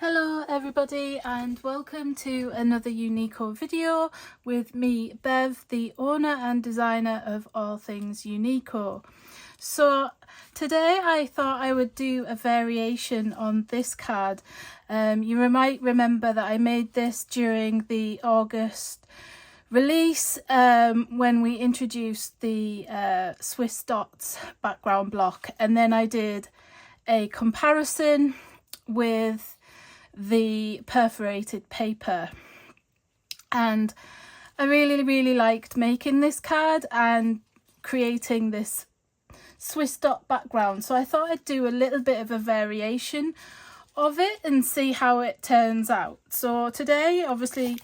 Hello everybody and welcome to another Uniko video with me, Bev, the owner and designer of all things Uniko. So today I thought I would do a variation on this card. You might remember that I made this during the August release when we introduced the Swiss dots background block, and then I did a comparison with the perforated paper, and I really liked making this card and creating this Swiss dot background, so I thought I'd do a little bit of a variation of it and see how it turns out. So today obviously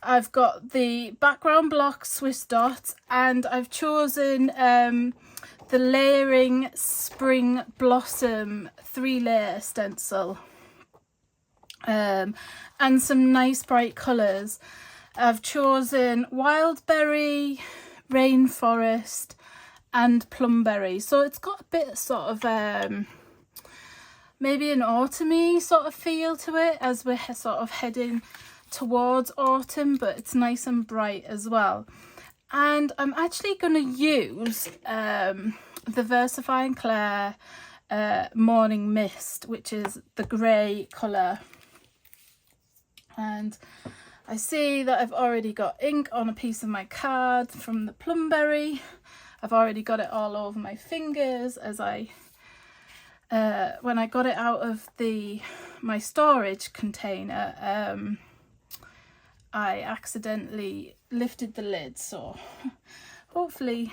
I've got the background block Swiss dot, and I've chosen the Layering Spring Blossom 3-layer stencil. And some nice bright colours. I've chosen wildberry, rainforest and plumberry, so it's got a bit sort of maybe an autumny sort of feel to it as we're sort of heading towards autumn, but it's nice and bright as well. And I'm actually going to use the Versify & Claire Morning Mist, which is the grey colour. And I see that I've already got ink on a piece of my card from the plumberry. I've already got it all over my fingers as I when I got it out of my storage container, I accidentally lifted the lid, so hopefully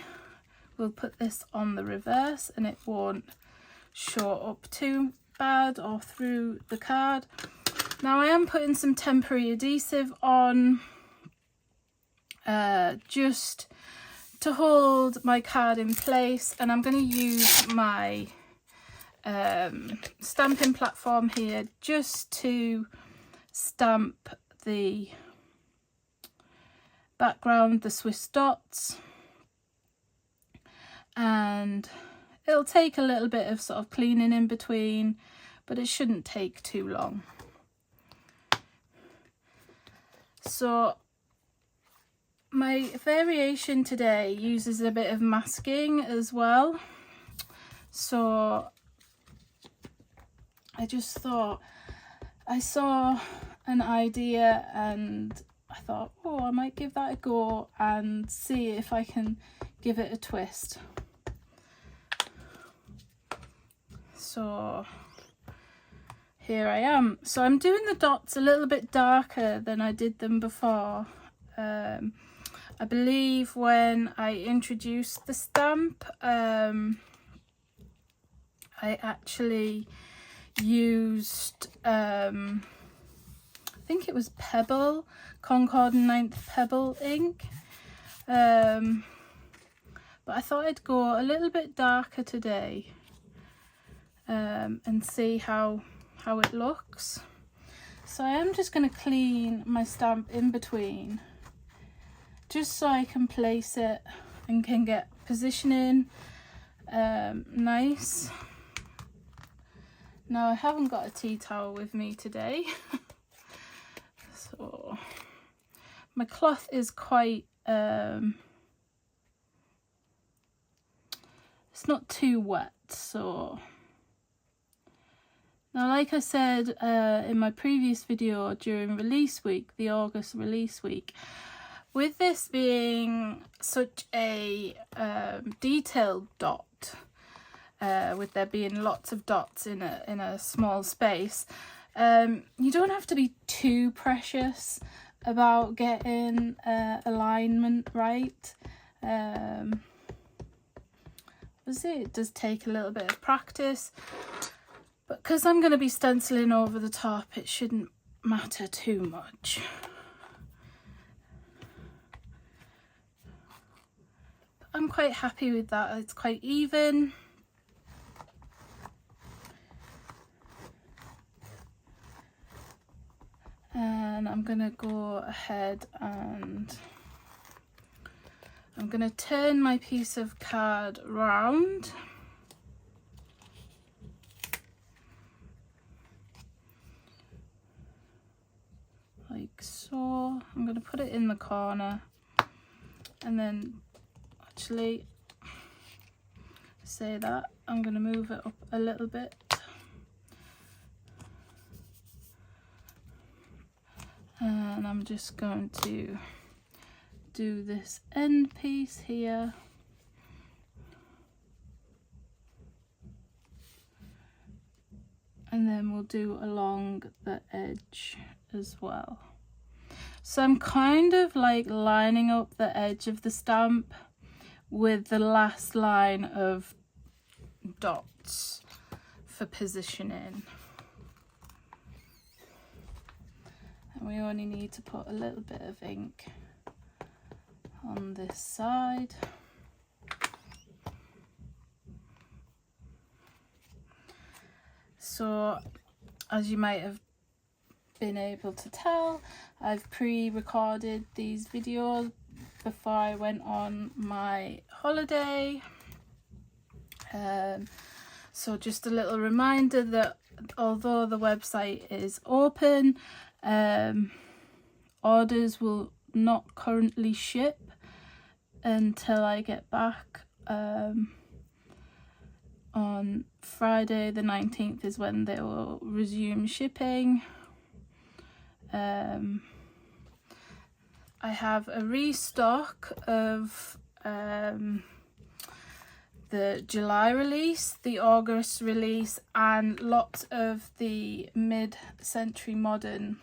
we'll put this on the reverse and it won't show up too bad or through the card. Now I am putting some temporary adhesive on just to hold my card in place, and I'm going to use my stamping platform here just to stamp the background, the Swiss dots, and it'll take a little bit of sort of cleaning in between, but it shouldn't take too long. So my variation today uses a bit of masking as well, so I just thought, I saw an idea and I thought, oh, I might give that a go and see if I can give it a twist. So here I am. So I'm doing the dots a little bit darker than I did them before. I believe when I introduced the stamp, I actually used, I think it was Pebble, Concord and 9th Pebble ink. But I thought I'd go a little bit darker today and see how it looks. So I am just going to clean my stamp in between just so I can place it and can get positioning nice. Now I haven't got a tea towel with me today so my cloth is quite it's not too wet. So now, like I said in my previous video during release week, the August release week, with this being such a detailed dot, with there being lots of dots in a small space, you don't have to be too precious about getting alignment right. It does take a little bit of practice. But because I'm going to be stenciling over the top, it shouldn't matter too much. But I'm quite happy with that. It's quite even. And I'm going to go ahead and I'm going to turn my piece of card round. going to put it in the corner, and then actually say that I'm going to move it up a little bit. And I'm just going to do this end piece here. And then we'll do along the edge as well. So I'm kind of like lining up the edge of the stamp with the last line of dots for positioning. And we only need to put a little bit of ink on this side. So as you might have been able to tell, I've pre-recorded these videos before I went on my holiday. So just a little reminder that although the website is open, orders will not currently ship until I get back. On Friday the 19th is when they will resume shipping. I have a restock of the July release, the August release, and lots of the mid-century modern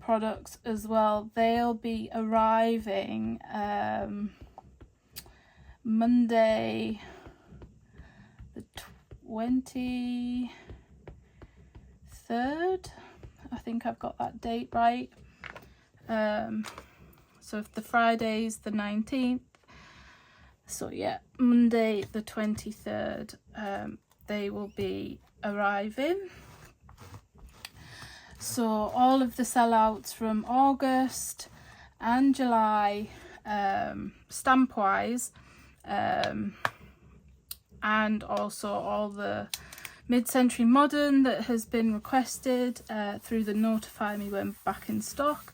products as well. They'll be arriving Monday the 23rd. I think I've got that date right. So if the Friday's the 19th, so yeah, Monday the 23rd, they will be arriving. So all of the sellouts from August and July, stamp wise, and also all the mid-century modern that has been requested through the notify me when back in stock,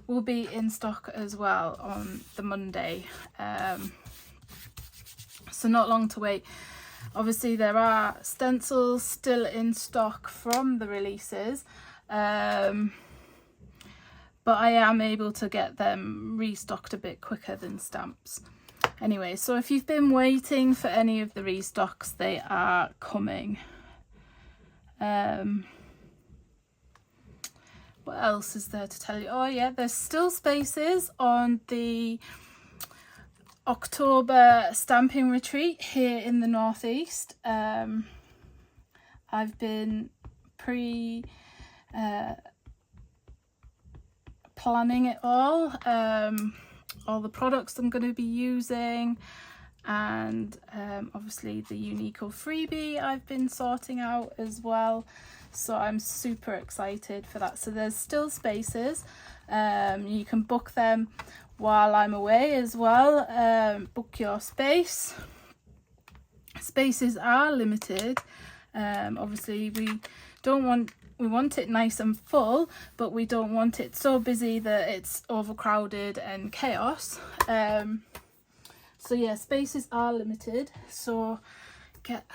will be in stock as well on the Monday. So not long to wait. Obviously there are stencils still in stock from the releases, but I am able to get them restocked a bit quicker than stamps. Anyway, so if you've been waiting for any of the restocks, they are coming. What else is there to tell you? Oh yeah, there's still spaces on the October stamping retreat here in the Northeast. I've been planning it all the products I'm going to be using, and obviously the Uniko freebie I've been sorting out as well. So I'm super excited for that. So there's still spaces. You can book them while I'm away as well. Book your space. Spaces are limited. Obviously we want it nice and full, but we don't want it so busy that it's overcrowded and chaos. So yeah, spaces are limited, so get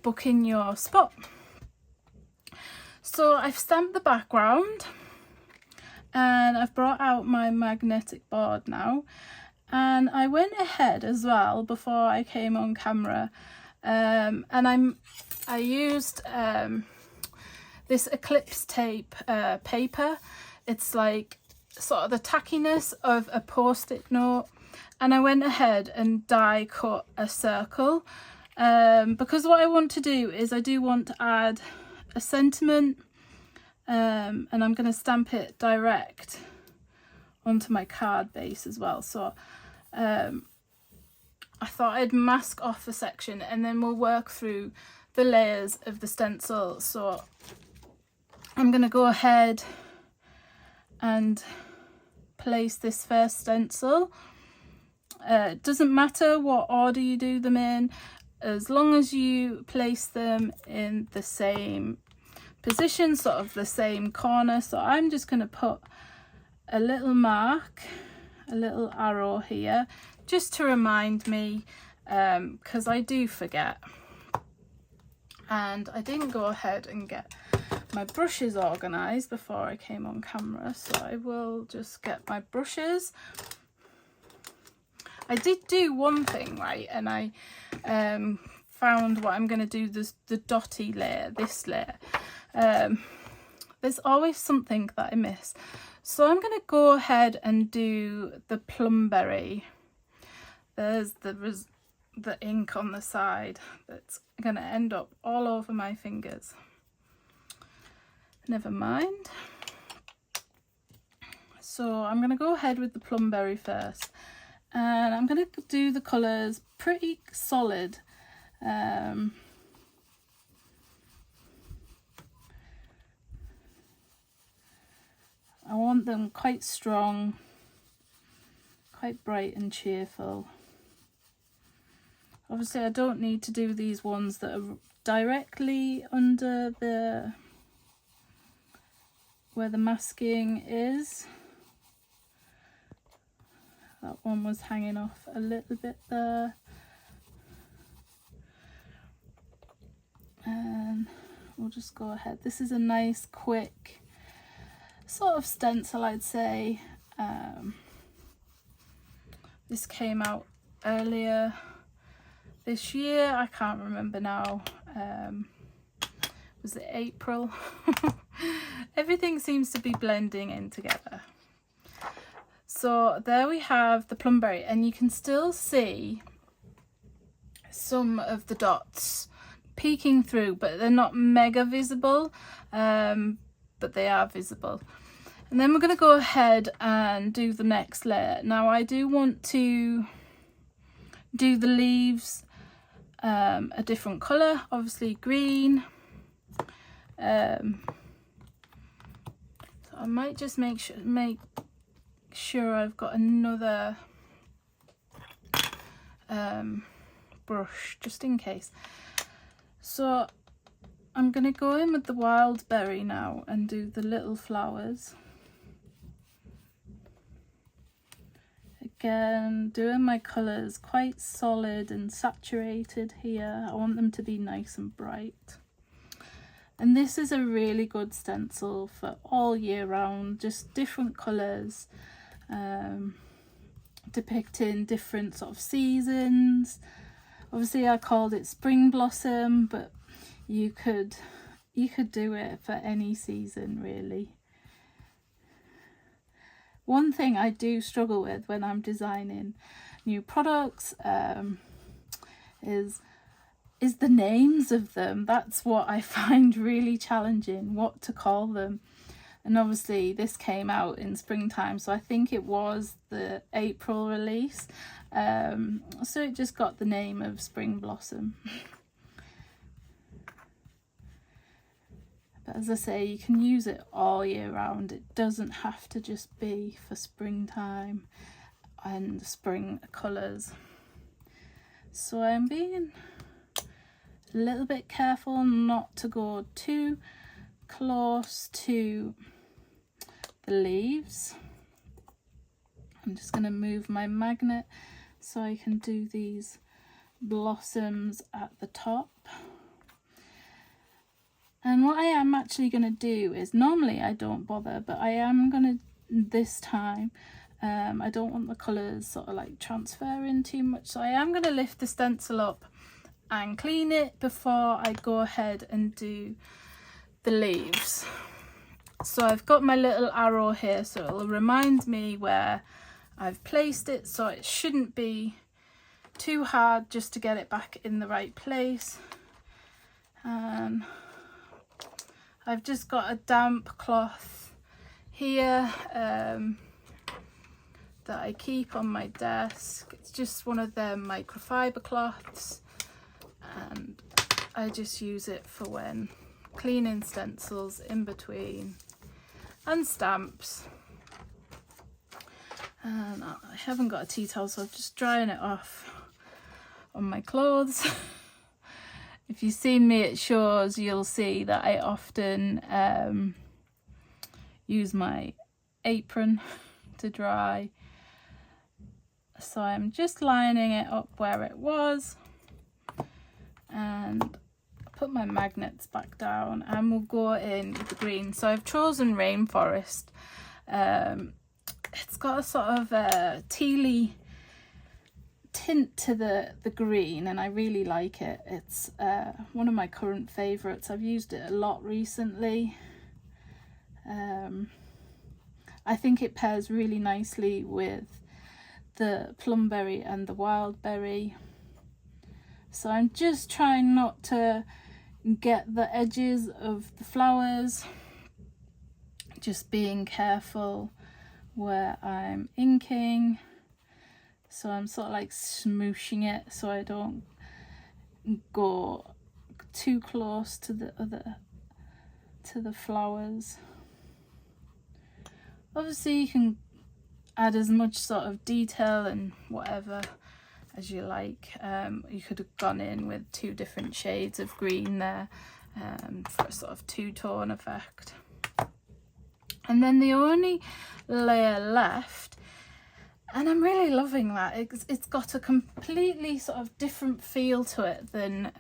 booking your spot. So I've stamped the background and I've brought out my magnetic board now, and I went ahead as well before I came on camera, and I used this Eclipse tape paper. It's like sort of the tackiness of a post-it note, and I went ahead and die cut a circle because what I want to do is I do want to add a sentiment, and I'm going to stamp it direct onto my card base as well. So I thought I'd mask off a section and then we'll work through the layers of the stencil. So I'm going to go ahead and place this first stencil. It doesn't matter what order you do them in, as long as you place them in the same position, sort of the same corner. So I'm just going to put a little mark, a little arrow here, just to remind me, because I do forget. And I didn't go ahead and get my brushes organised before I came on camera, so I will just get my brushes. I did do one thing right, and I found what I'm going to do, the dotty layer, this layer. There's always something that I miss, so I'm going to go ahead and do the plumberry. There's the ink on the side that's going to end up all over my fingers. Never mind. So I'm going to go ahead with the plumberry first, and I'm going to do the colours pretty solid. I want them quite strong, quite bright and cheerful. Obviously I don't need to do these ones that are directly under where the masking is. That one was hanging off a little bit there. And we'll just go ahead. This is a nice quick sort of stencil, I'd say. This came out earlier this year, I can't remember now. Was it April? Everything seems to be blending in together. So there we have the plumberry, and you can still see some of the dots peeking through, but they're not mega visible, but they are visible. And then we're going to go ahead and do the next layer. Now I do want to do the leaves a different colour, obviously green. So I might just make sure I've got another brush just in case. So I'm going to go in with the wild berry now and do the little flowers. Again, doing my colours quite solid and saturated here. I want them to be nice and bright. And this is a really good stencil for all year round, just different colours, depicting different sort of seasons. Obviously I called it Spring Blossom, but you could do it for any season really. One thing I do struggle with when I'm designing new products is the names of them. That's what I find really challenging, what to call them. And obviously this came out in springtime, so I think it was the April release. So it just got the name of Spring Blossom. But as I say, you can use it all year round. It doesn't have to just be for springtime and spring colours. So I'm being a little bit careful not to go too close to the leaves. I'm just going to move my magnet so I can do these blossoms at the top. And what I am actually going to do is, normally I don't bother, but I am going to this time, I don't want the colours sort of like transferring too much, so I am going to lift the stencil up and clean it before I go ahead and do the leaves. So I've got my little arrow here, so it'll remind me where I've placed it, so it shouldn't be too hard just to get it back in the right place. And I've just got a damp cloth here that I keep on my desk. It's just one of them microfiber cloths, and I just use it for when cleaning stencils in between and stamps. And I haven't got a tea towel, so I'm just drying it off on my clothes. If you've seen me at shows, you'll see that I often use my apron to dry. So I'm just lining it up where it was, and put my magnets back down, and we'll go in with the green. So I've chosen Rainforest. It's got a sort of a tealy tint to the green, and I really like it. It's one of my current favourites. I've used it a lot recently. I think it pairs really nicely with the plumberry and the wildberry. So I'm just trying not to get the edges of the flowers, just being careful where I'm inking. So I'm sort of like smooshing it so I don't go too close to the flowers. Obviously you can add as much sort of detail and whatever as you like. You could have gone in with 2 different shades of green there for a sort of 2-tone effect. And then the only layer left, and I'm really loving that, it's got a completely sort of different feel to it than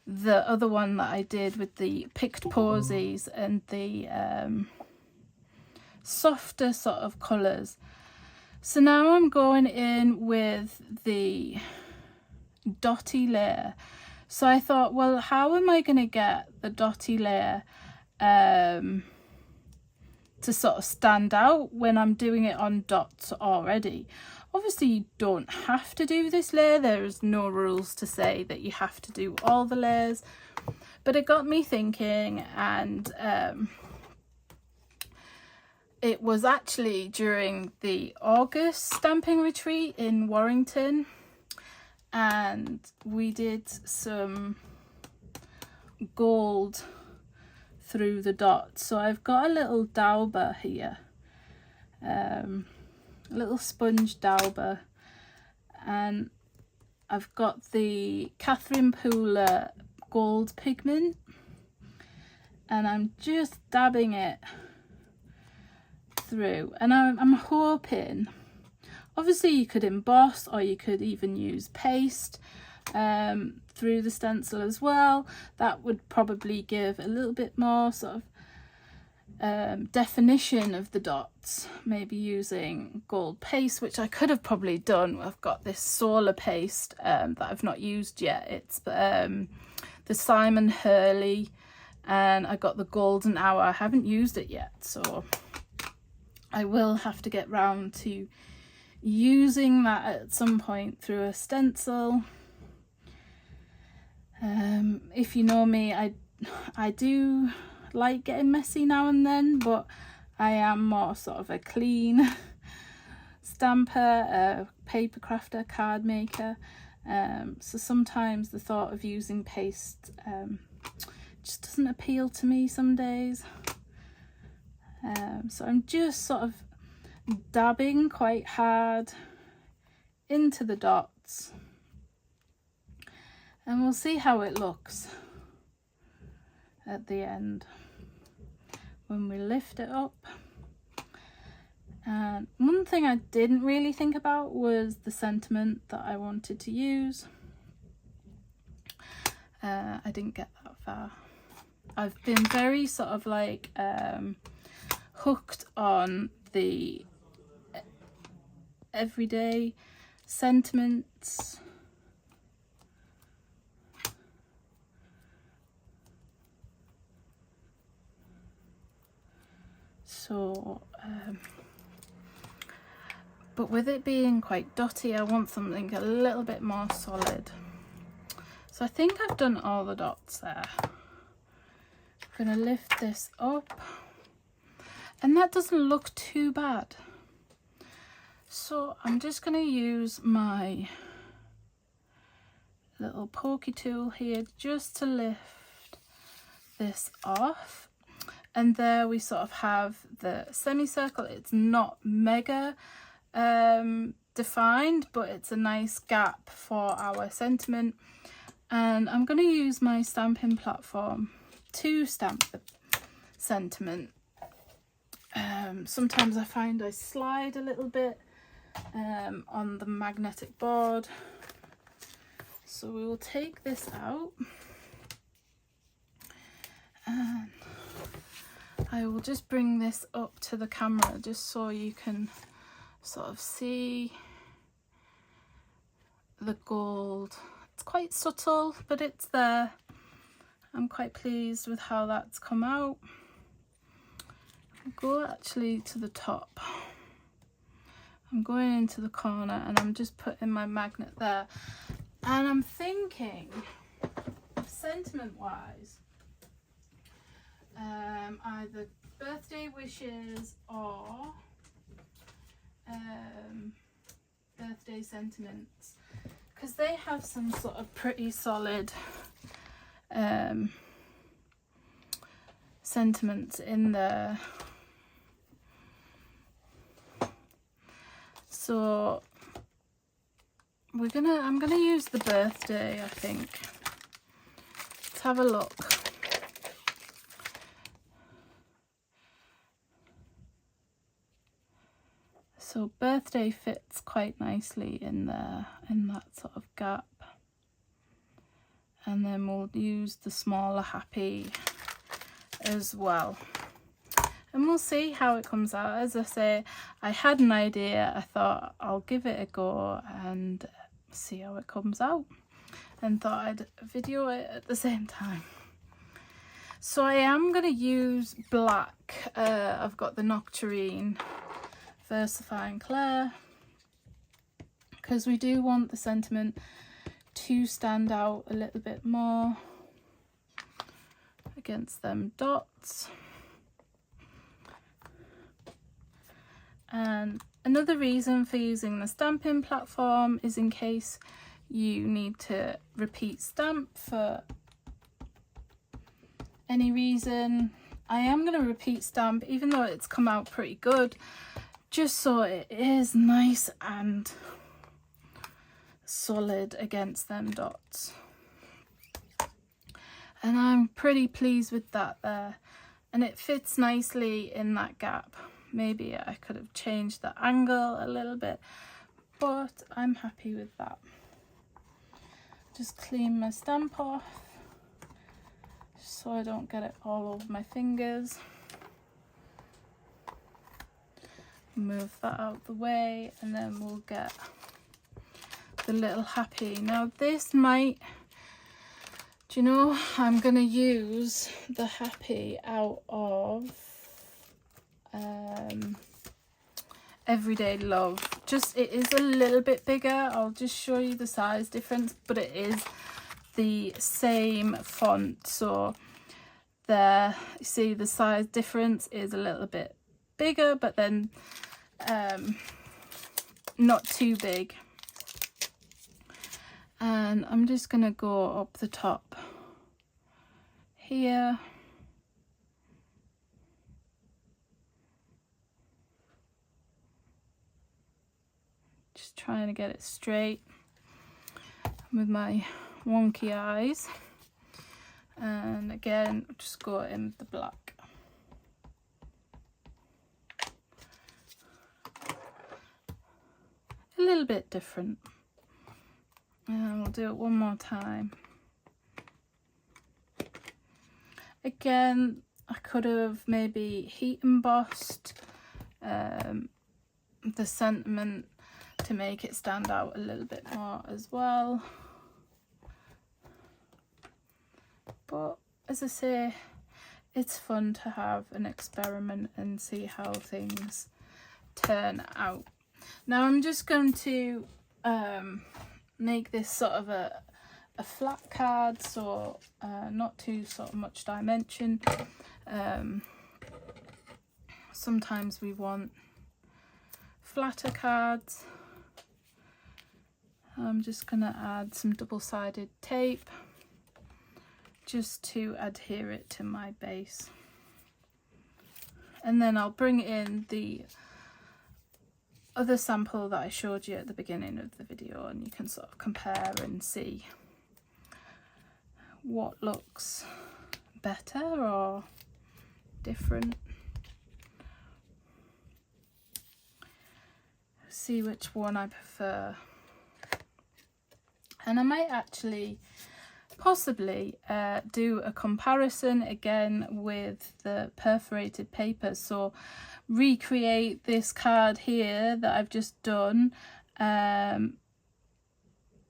the other one that I did with the picked posies and the softer sort of colours. So now I'm going in with the dotty layer. So I thought, well, how am I going to get the dotty layer to sort of stand out when I'm doing it on dots already? Obviously you don't have to do this layer. There's no rules to say that you have to do all the layers, but it got me thinking. And it was actually during the August stamping retreat in Warrington, and we did some gold through the dots. So I've got a little dauber here, a little sponge dauber, and I've got the Catherine Pooler gold pigment, and I'm just dabbing it through. And I'm hoping, obviously you could emboss, or you could even use paste through the stencil as well. That would probably give a little bit more sort of definition of the dots, maybe using gold paste, which I could have probably done. I've got this solar paste that I've not used yet. It's the Simon Hurley, and I got the golden hour. I haven't used it yet, so I will have to get round to using that at some point through a stencil. If you know me, I do like getting messy now and then, but I am more sort of a clean stamper, a paper crafter, card maker. So sometimes the thought of using paste just doesn't appeal to me some days. So I'm just sort of dabbing quite hard into the dots, and we'll see how it looks at the end when we lift it up. And one thing I didn't really think about was the sentiment that I wanted to use. I didn't get that far. I've been very sort of like hooked on the everyday sentiments. So but with it being quite dotty, I want something a little bit more solid. So I think I've done all the dots there. I'm going to lift this up, and that doesn't look too bad. So I'm just going to use my little pokey tool here just to lift this off. And there we sort of have the semicircle. It's not mega defined, but it's a nice gap for our sentiment. And I'm going to use my stamping platform to stamp the sentiment. Sometimes I find I slide a little bit on the magnetic board. So we will take this out and I will just bring this up to the camera just so you can sort of see the gold. It's quite subtle, but it's there. I'm quite pleased with how that's come out. I'll go actually to the top. I'm going into the corner and I'm just putting my magnet there. And I'm thinking, sentiment wise, either birthday wishes or birthday sentiments, because they have some sort of pretty solid sentiments in there. So I'm gonna use the birthday, I think. Let's have a look. So birthday fits quite nicely in there, in that sort of gap. And then we'll use the smaller happy as well. And we'll see how it comes out. As I say, I had an idea. I thought I'll give it a go and see how it comes out. And thought I'd video it at the same time. So I am going to use black. I've got the Nocturne Versifying Clair, because we do want the sentiment to stand out a little bit more against them dots. And another reason for using the stamping platform is in case you need to repeat stamp for any reason. I am going to repeat stamp even though it's come out pretty good, just so it is nice and solid against them dots. And I'm pretty pleased with that there, and it fits nicely in that gap. Maybe I could have changed the angle a little bit, but I'm happy with that. Just clean my stamp off so I don't get it all over my fingers. Move that out the way, and then we'll get the little happy. Now this might, do you know, I'm gonna use the happy out of Everyday Love. Just, it is a little bit bigger. I'll just show you the size difference, but it is the same font. So there, you see the size difference is a little bit bigger, but then not too big. And I'm just gonna go up the top here. Just trying to get it straight with my wonky eyes. And again, just go in with the black. A little bit different. And we'll do it one more time. Again, I could have maybe heat embossed the sentiment to make it stand out a little bit more as well. But as I say, it's fun to have an experiment and see how things turn out. Now I'm just going to make this sort of a flat card, so not too sort of much dimension. Sometimes we want flatter cards. I'm just going to add some double-sided tape just to adhere it to my base. And then I'll bring in the other sample that I showed you at the beginning of the video, and you can sort of compare and see what looks better or different. see which one I prefer. And I might actually possibly do a comparison again with the perforated paper, so recreate this card here that I've just done on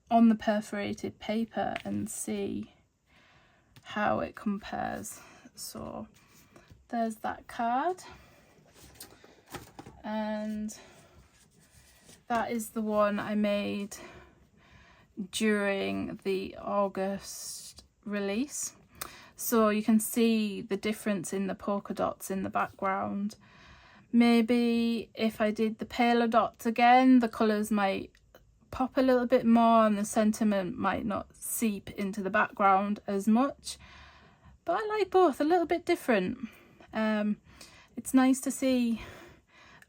the perforated paper and see how it compares. So there's that card, and that is the one I made during the August release. So you can see the difference in the polka dots in the background. Maybe if I did the paler dots again, the colours might pop a little bit more and the sentiment might not seep into the background as much. But I like both, a little bit different. It's nice to see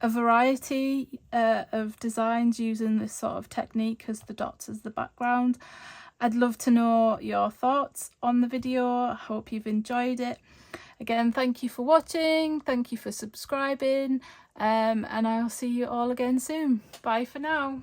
a variety of designs using this sort of technique as the dots as the background. I'd love to know your thoughts on the video. I hope you've enjoyed it. Again, thank you for watching, thank you for subscribing, and I'll see you all again soon. Bye for now.